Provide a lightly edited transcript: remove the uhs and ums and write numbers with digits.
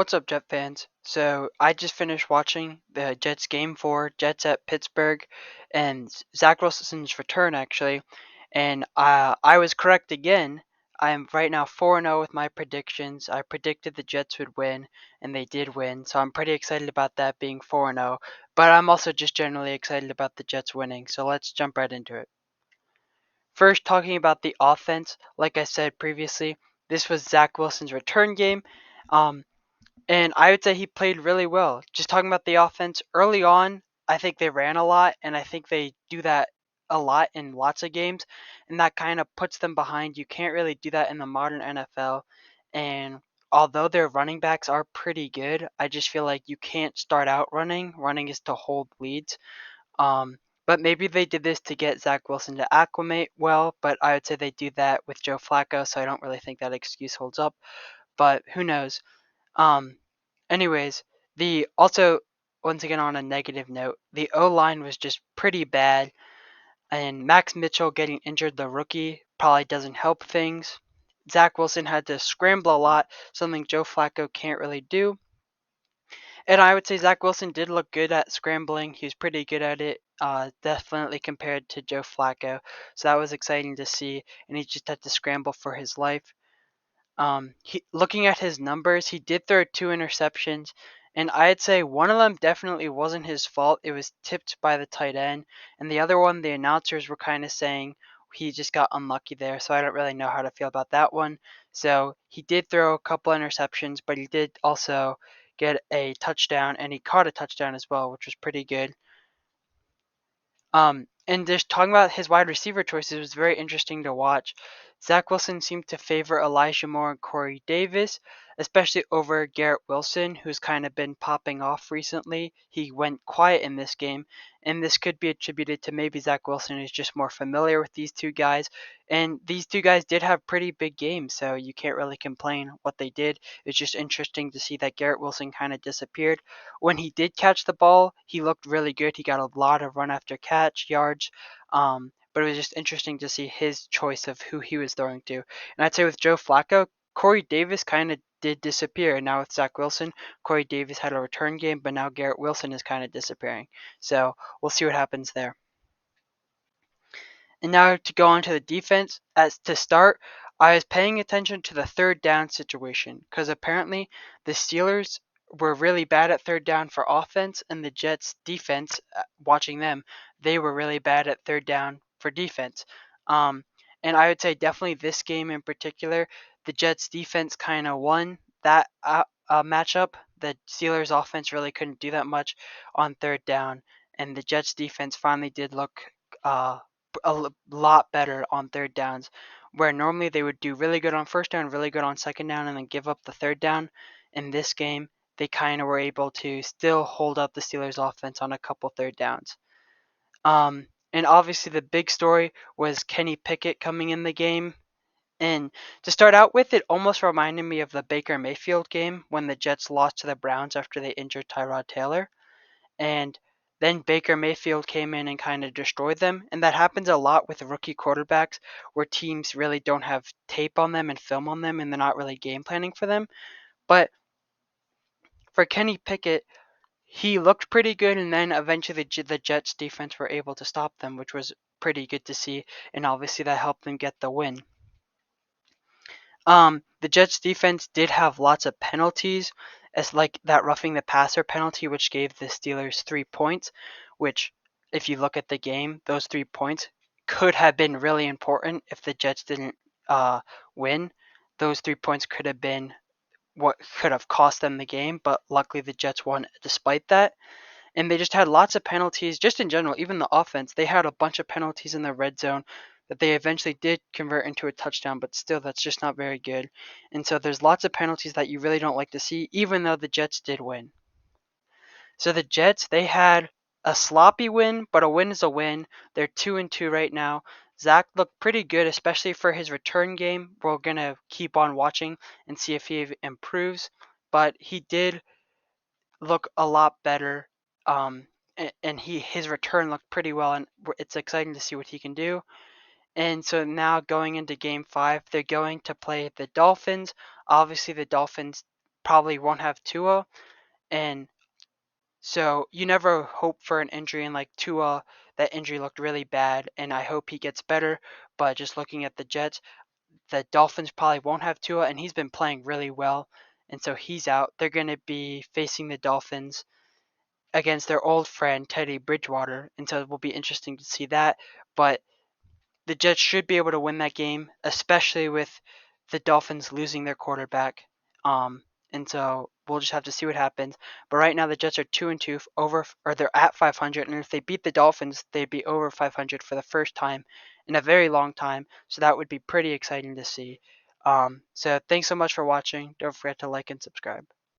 What's up, Jet fans? So I just finished watching the Jets game 4, Jets at Pittsburgh, and Zach Wilson's return actually, and I was correct again. I am right now 4-0 with my predictions. I predicted the Jets would win, and they did win, so I'm pretty excited about that being 4-0. But I'm also just generally excited about the Jets winning. So let's jump right into it. First, talking about the offense, like I said previously, this was Zach Wilson's return game. Um, and I would say he played really well. Just talking about the offense, early on, I think they ran a lot, and I think they do that a lot in lots of games, and that kind of puts them behind. You can't really do that in the modern NFL. And although their running backs are pretty good, I just feel like you can't start out running. Running is to hold leads. Um, but maybe they did this to get Zach Wilson to acclimate well, but I would say they do that with Joe Flacco, so I don't really think that excuse holds up. But who knows? Um, Anyways, the also once again on a negative note, the O line was just pretty bad, and Max Mitchell getting injured, the rookie, probably doesn't help things. Zach Wilson had to scramble a lot, something Joe Flacco can't really do. And I would say Zach Wilson did look good at scrambling. He was pretty good at it, definitely compared to Joe Flacco. So that was exciting to see, and he just had to scramble for his life. Looking at his numbers, he did throw 2 interceptions, and I'd say one of them definitely wasn't his fault. It was tipped by the tight end, and the other one, the announcers were kind of saying he just got unlucky there. So I don't really know how to feel about that one. So he did throw a couple interceptions, but he did also get a touchdown, and he caught a touchdown as well, which was pretty good. And just talking about his wide receiver choices, it was very interesting to watch. Zach Wilson seemed to favor Elijah Moore and Corey Davis, especially over Garrett Wilson, who's kind of been popping off recently. He went quiet in this game, and this could be attributed to maybe Zach Wilson is just more familiar with these two guys. And these two guys did have pretty big games, so you can't really complain what they did. It's just interesting to see that Garrett Wilson kind of disappeared. When he did catch the ball, he looked really good. He got a lot of run after catch yards. But it was just interesting to see his choice of who he was throwing to. And I'd say with Joe Flacco, Corey Davis kind of did disappear. And now with Zach Wilson, Corey Davis had a return game, but now Garrett Wilson is kind of disappearing. So we'll see what happens there. And now to go on to the defense, as to start, I was paying attention to the third down situation because apparently the Steelers were really bad at third down for offense, and the Jets defense, watching them, they were really bad at third down for defense. Um, and I would say definitely this game in particular, the Jets defense kind of won that matchup. The Steelers offense really couldn't do that much on third down, and the Jets defense finally did look uh, a lot better on third downs, where normally they would do really good on first down, really good on second down, and then give up the third down. In this game, they kind of were able to still hold up the Steelers' offense on a couple third downs. And obviously, the big story was Kenny Pickett coming in the game. And to start out with, it almost reminded me of the Baker Mayfield game when the Jets lost to the Browns after they injured Tyrod Taylor. And then Baker Mayfield came in and kind of destroyed them. And that happens a lot with rookie quarterbacks where teams really don't have tape on them and film on them and they're not really game planning for them. But for Kenny Pickett, he looked pretty good, and then eventually the Jets defense were able to stop them, which was pretty good to see. And obviously that helped them get the win. The Jets defense did have lots of penalties, as like that roughing the passer penalty, which gave the Steelers 3 points, which if you look at the game, those 3 points could have been really important if the Jets didn't win. Those 3 points could have been what could have cost them the game, but luckily the Jets won despite that. And they just had lots of penalties, just in general, even the offense. They had a bunch of penalties in the red zone that they eventually did convert into a touchdown, but still, that's just not very good. And so there's lots of penalties that you really don't like to see, even though the Jets did win. So the Jets, they had a sloppy win, but a win is a win. They're 2-2 right now. Zach looked pretty good, especially for his return game. We're going to keep on watching and see if he improves. But he did look a lot better. And his return looked pretty well, and it's exciting to see what he can do. And so now going into Game 5, they're going to play the Dolphins. Obviously, the Dolphins probably won't have Tua, and so you never hope for an injury. And like Tua, that injury looked really bad, and I hope he gets better. But just looking at the Jets, the Dolphins probably won't have Tua, and he's been playing really well, and so he's out. They're going to be facing the Dolphins against their old friend Teddy Bridgewater, and so it will be interesting to see that. But the Jets should be able to win that game, especially with the Dolphins losing their quarterback. And so we'll just have to see what happens. But right now the Jets are 2-2 over, or they're at 500, and if they beat the Dolphins, they'd be over 500 for the first time in a very long time. So that would be pretty exciting to see. So thanks so much for watching. Don't forget to like and subscribe.